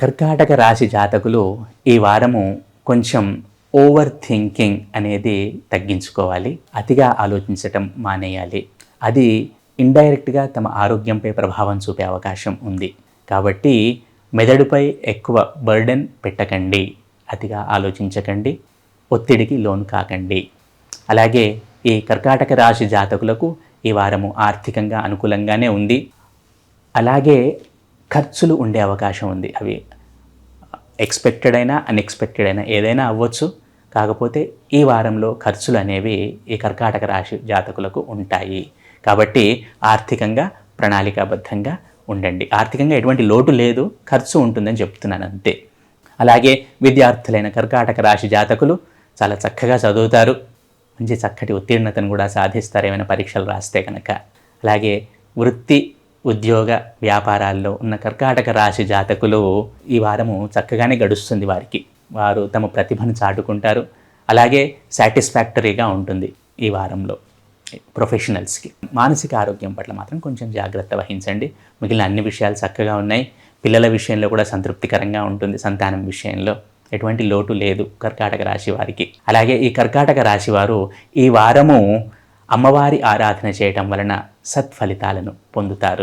కర్కాటక రాశి జాతకులు ఈ వారము కొంచెం ఓవర్ థింకింగ్ అనేది తగ్గించుకోవాలి. అతిగా ఆలోచించటం మానేయాలి. అది ఇండైరెక్ట్గా తమ ఆరోగ్యంపై ప్రభావం చూపే అవకాశం ఉంది. కాబట్టి మెదడుపై ఎక్కువ బర్డెన్ పెట్టకండి, అతిగా ఆలోచించకండి, ఒత్తిడికి లోను కాకండి. అలాగే ఈ కర్కాటక రాశి జాతకులకు ఈ వారము ఆర్థికంగా అనుకూలంగానే ఉంది. అలాగే ఖర్చులు ఉండే అవకాశం ఉంది. అవి ఎక్స్పెక్టెడ్ అయినా అన్ఎక్స్పెక్టెడ్ అయినా ఏదైనా అవ్వచ్చు. కాకపోతే ఈ వారంలో ఖర్చులు అనేవి ఈ కర్కాటక రాశి జాతకులకు ఉంటాయి. కాబట్టి ఆర్థికంగా ప్రణాళికాబద్ధంగా ఉండండి. ఆర్థికంగా ఎటువంటి లోటు లేదు, ఖర్చు ఉంటుందని చెప్తున్నాను అంతే. అలాగే విద్యార్థులైన కర్కాటక రాశి జాతకులు చాలా చక్కగా చదువుతారు, మంచి చక్కటి ఉత్తీర్ణతను కూడా సాధిస్తారు ఏమైనా పరీక్షలు రాస్తే కనుక. అలాగే వృత్తి ఉద్యోగ వ్యాపారాల్లో ఉన్న కర్కాటక రాశి జాతకులు ఈ వారము చక్కగానే గడుస్తుంది వారికి. వారు తమ ప్రతిభను చాటుకుంటారు. అలాగే సాటిస్ఫాక్టరీగా ఉంటుంది ఈ వారంలో ప్రొఫెషనల్స్కి. మానసిక ఆరోగ్యం పట్ల మాత్రం కొంచెం జాగ్రత్త వహించండి. మిగిలిన అన్ని విషయాలు చక్కగా ఉన్నాయి. పిల్లల విషయంలో కూడా సంతృప్తికరంగా ఉంటుంది. సంతానం విషయంలో ఎటువంటి లోటు లేదు కర్కాటక రాశి వారికి. అలాగే ఈ కర్కాటక రాశి వారు ఈ వారము అమ్మవారి ఆరాధన చేయటం వలన సత్ఫలితాలను పొందుతారు.